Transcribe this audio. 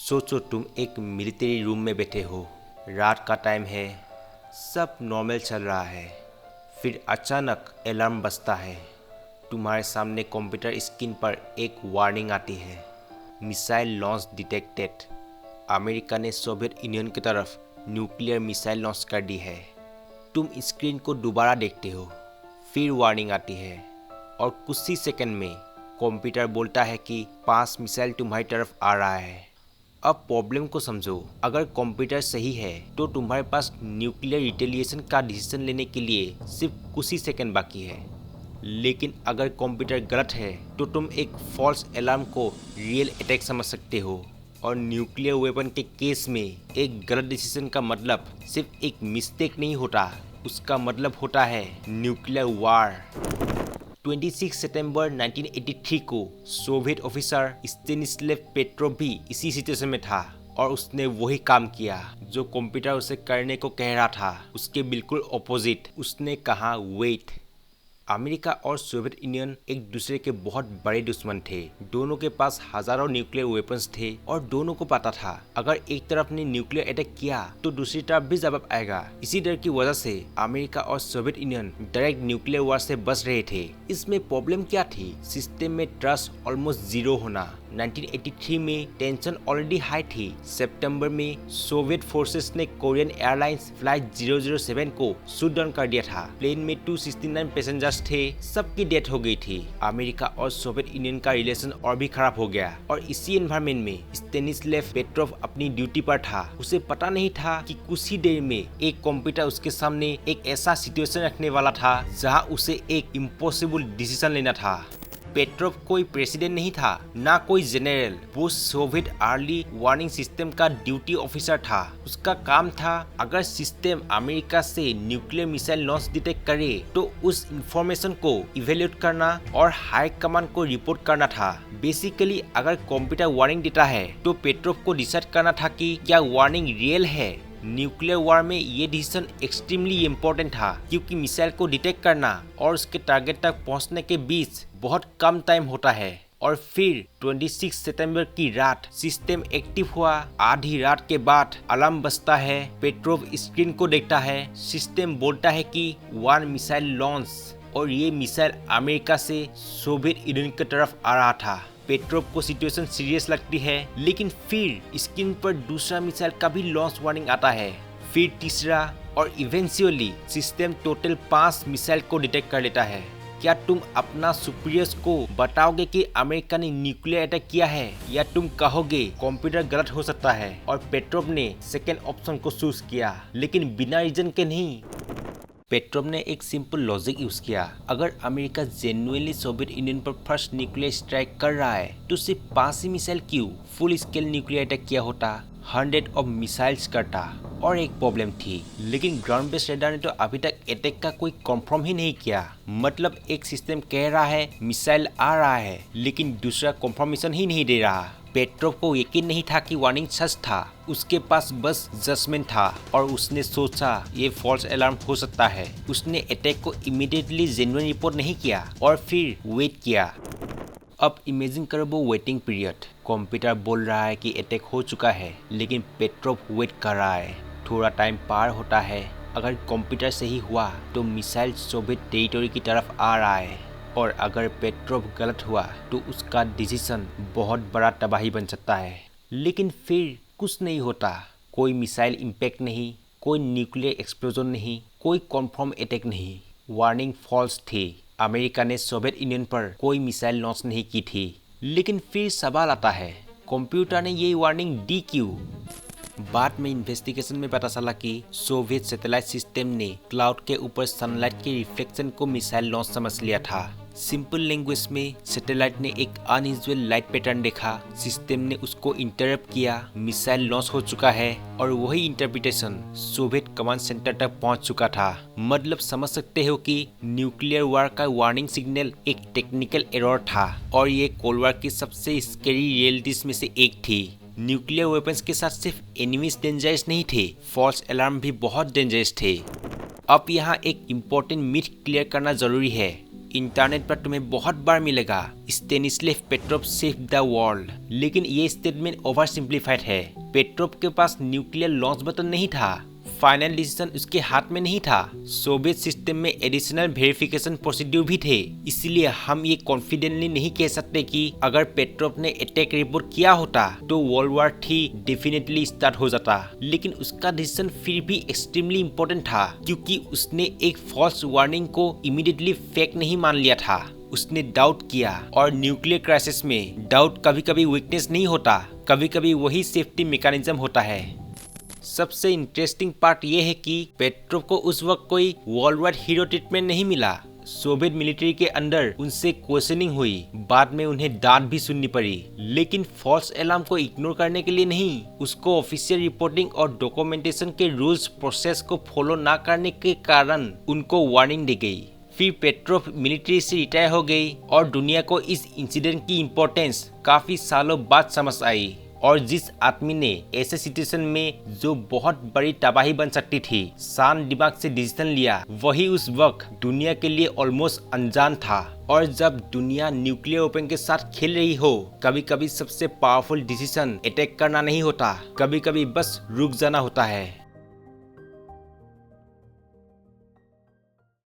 सोचो तुम एक मिलिट्री रूम में बैठे हो, रात का टाइम है, सब नॉर्मल चल रहा है। फिर अचानक अलार्म बजता है। तुम्हारे सामने कंप्यूटर स्क्रीन पर एक वार्निंग आती है, मिसाइल लॉन्च डिटेक्टेड। अमेरिका ने सोवियत यूनियन की तरफ न्यूक्लियर मिसाइल लॉन्च कर दी है। तुम स्क्रीन को दोबारा देखते हो, फिर वार्निंग आती है और कुछ ही सेकंड में कंप्यूटर बोलता है कि 5 मिसाइल तुम्हारी तरफ आ रहा है। अब प्रॉब्लम को समझो, अगर कंप्यूटर सही है तो तुम्हारे पास न्यूक्लियर रिटेलिएशन का डिसीजन लेने के लिए सिर्फ कुछ ही सेकंड बाकी है। लेकिन अगर कंप्यूटर गलत है तो तुम एक फॉल्स अलार्म को रियल अटैक समझ सकते हो। और न्यूक्लियर वेपन के केस में एक गलत डिसीजन का मतलब सिर्फ एक मिस्टेक नहीं होता, उसका मतलब होता है न्यूक्लियर वार। 26 सितंबर 1983 को सोवियत ऑफिसर स्टेनिस्लेव पेट्रोव भी इसी सिचुएशन में था और उसने वही काम किया जो कंप्यूटर उसे करने को कह रहा था। उसके बिल्कुल ऑपोजिट, उसने कहा वेट। अमेरिका और सोवियत यूनियन एक दूसरे के बहुत बड़े दुश्मन थे। दोनों के पास हजारों न्यूक्लियर वेपन्स थे और दोनों को पता था अगर एक तरफ ने न्यूक्लियर अटैक किया तो दूसरी तरफ भी जवाब आएगा। इसी डर की वजह से अमेरिका और सोवियत यूनियन डायरेक्ट न्यूक्लियर वार से बच रहे थे। इसमें प्रॉब्लम क्या थी? सिस्टम में ट्रस्ट ऑलमोस्ट जीरो होना। 1983 में टेंशन ऑलरेडी हाई थी। सितंबर में सोवियत फोर्सेस ने कोरियन एयरलाइंस फ्लाइट 007 को शूट डाउन कर दिया था। प्लेन में 269 पैसेंजर्स थे, सबकी डेथ हो गई थी। अमेरिका और सोवियत यूनियन का रिलेशन और भी खराब हो गया और इसी एनवायरमेंट में स्टेनिस्लेव पेट्रोव अपनी ड्यूटी पर था। उसे पता नहीं था कि कुछ ही देर में एक कंप्यूटर उसके सामने एक ऐसा सिचुएशन रखने वाला था जहां उसे एक इम्पॉसिबल डिसीजन लेना था। पेट्रोव कोई प्रेसिडेंट नहीं था, ना कोई जनरल, वो सोवियत अर्ली वार्निंग सिस्टम का ड्यूटी ऑफिसर था। उसका काम था अगर सिस्टम अमेरिका से न्यूक्लियर मिसाइल लॉन्च डिटेक्ट करे तो उस इंफॉर्मेशन को इवेल्यूएट करना और हाई कमांड को रिपोर्ट करना था। बेसिकली अगर कंप्यूटर वार्निंग देता है तो पेट्रोव को डिसाइड करना था कि क्या वार्निंग रियल है। न्यूक्लियर वार में ये डिसीजन एक्सट्रीमली इम्पोर्टेंट था क्योंकि मिसाइल को डिटेक्ट करना और उसके टारगेट तक पहुंचने के बीच बहुत कम टाइम होता है। और फिर 26 सितंबर की रात सिस्टम एक्टिव हुआ। आधी रात के बाद अलार्म बजता है। पेट्रोव स्क्रीन को देखता है, सिस्टम बोलता है कि 1 मिसाइल लॉन्च, और ये मिसाइल अमेरिका से सोवियत यूनियन की तरफ आ रहा था। पेट्रोव को सिचुएशन सीरियस लगती है, लेकिन फिर स्क्रीन पर दूसरा मिसाइल का भी लॉन्च वार्निंग आता है, फिर तीसरा, और इवेंचुअली सिस्टम टोटल 5 मिसाइल को डिटेक्ट कर लेता है। क्या तुम अपना सुपीरियर्स को बताओगे कि अमेरिका ने न्यूक्लियर अटैक किया है, या तुम कहोगे कंप्यूटर गलत हो सकता है और पेट्रोव ने सेकेंड ऑप्शन को चूज किया, लेकिन बिना रीजन के नहीं? पेट्रोव ने एक सिंपल लॉजिक यूज किया। अगर अमेरिका जेन्युइनली सोवियत यूनियन पर फर्स्ट न्यूक्लियर स्ट्राइक कर रहा है तो सिर्फ 5 ही मिसाइल क्यों फुल स्केल न्यूक्लियर अटैक किया होता, 100 ऑफ मिसाइल्स करता। और एक प्रॉब्लम थी, लेकिन ग्राउंड बेस्ड रेडार ने तो अभी तक अटैक का कोई कंफर्म ही नहीं किया। मतलब एक सिस्टम कह रहा है मिसाइल आ रहा है, लेकिन दूसरा कंफर्मेशन ही नहीं दे रहा। पेट्रोव को यकीन नहीं था कि वार्निंग सच था, उसके पास बस जजमेंट था और उसने सोचा ये फॉल्स अलार्म हो सकता है। उसने अटैक को इमीडिएटली जेन्युइन रिपोर्ट नहीं किया और फिर वेट किया। अब इमेजिन करो वो वेटिंग पीरियड। कंप्यूटर बोल रहा है कि अटैक हो चुका है, लेकिन पेट्रोव वेट कर रहा है। थोड़ा टाइम पार होता है। अगर कंप्यूटर सही हुआ तो मिसाइल सोवियत टेरिटरी की तरफ आ रहा है, और अगर पेट्रोव गलत हुआ तो उसका डिसीजन बहुत बड़ा तबाही बन सकता है। लेकिन फिर कुछ नहीं होता, कोई मिसाइल इम्पैक्ट नहीं, कोई न्यूक्लियर एक्सप्लोजन नहीं, कोई कंफर्म अटैक नहीं। वार्निंग फॉल्स थी। अमेरिका ने सोवियत यूनियन पर कोई मिसाइल लॉन्च नहीं की थी। लेकिन फिर सवाल आता है, कंप्यूटर ने ये वार्निंग दी क्यों? बाद में इन्वेस्टिगेशन में पता चला कि सोवियत सैटेलाइट सिस्टम ने क्लाउड के ऊपर सनलाइट के रिफ्लेक्शन को मिसाइल लॉन्च समझ लिया था। सिंपल लैंग्वेज में सैटेलाइट ने एक अनयूजुअल लाइट पैटर्न देखा, सिस्टम ने उसको इंटरप्ट किया, मिसाइल लॉन्च हो चुका है, और वही इंटरप्रिटेशन सोवियत कमांड सेंटर तक पहुंच चुका था। मतलब समझ सकते हो कि न्यूक्लियर वार का वार्निंग सिग्नल एक टेक्निकल एरर था, और ये कोल्ड वॉर की सबसे स्कैरी रियलिटीज में से एक थी। न्यूक्लियर वेपन्स के साथ सिर्फ एनिमीज डेंजरस नहीं थे, फॉल्स अलार्म भी बहुत डेंजरस थे। अब यहाँ एक इम्पोर्टेंट मिथ क्लियर करना जरूरी है। इंटरनेट पर तुम्हें बहुत बार मिलेगा स्टेनिस्लेव पेट्रोव सेव द वर्ल्ड, लेकिन ये स्टेटमेंट ओवर सिंप्लीफाइड है। पेट्रोव के पास न्यूक्लियर लॉन्च बटन नहीं था, फाइनल डिसीजन उसके हाथ में नहीं था। सोवियत सिस्टम में एडिशनल वेरिफिकेशन प्रोसीड्यूर भी थे, इसलिए हम ये कॉन्फिडेंटली नहीं कह सकते कि अगर पेट्रोव ने अटैक रिपोर्ट किया होता तो वर्ल्ड वॉर 3 डेफिनेटली स्टार्ट हो जाता। लेकिन उसका डिसीजन फिर भी एक्सट्रीमली इम्पोर्टेंट था, क्योंकि उसने एक फॉल्स वार्निंग को इमीडिएटली फेक नहीं मान लिया था। उसने डाउट किया, और न्यूक्लियर क्राइसिस में डाउट कभी कभी वीकनेस नहीं होता, कभी कभी वही सेफ्टी मैकेनिज्म होता है। सबसे इंटरेस्टिंग पार्ट ये है कि पेट्रोव को उस वक्त कोई वर्ल्ड वाइड हीरो ट्रीटमेंट नहीं मिला। सोवियत मिलिट्री के अंदर उनसे क्वेश्चनिंग हुई, बाद में उन्हें डांट भी सुननी पड़ी, लेकिन फॉल्स अलार्म को इग्नोर करने के लिए नहीं, उसको ऑफिशियल रिपोर्टिंग और डॉक्यूमेंटेशन के रूल्स प्रोसेस को फॉलो ना करने के कारण उनको वार्निंग दी गई। फिर पेट्रोव मिलिट्री से रिटायर हो गई और दुनिया को इस इंसिडेंट की इम्पोर्टेंस काफी सालों बाद समझ आई। और जिस आदमी ने ऐसे सिचुएशन में जो बहुत बड़ी तबाही बन सकती थी शांत दिमाग से डिसीजन लिया, वही उस वक्त दुनिया के लिए ऑलमोस्ट अनजान था। और जब दुनिया न्यूक्लियर वेपन के साथ खेल रही हो, कभी कभी सबसे पावरफुल डिसीजन अटैक करना नहीं होता, कभी कभी बस रुक जाना होता है।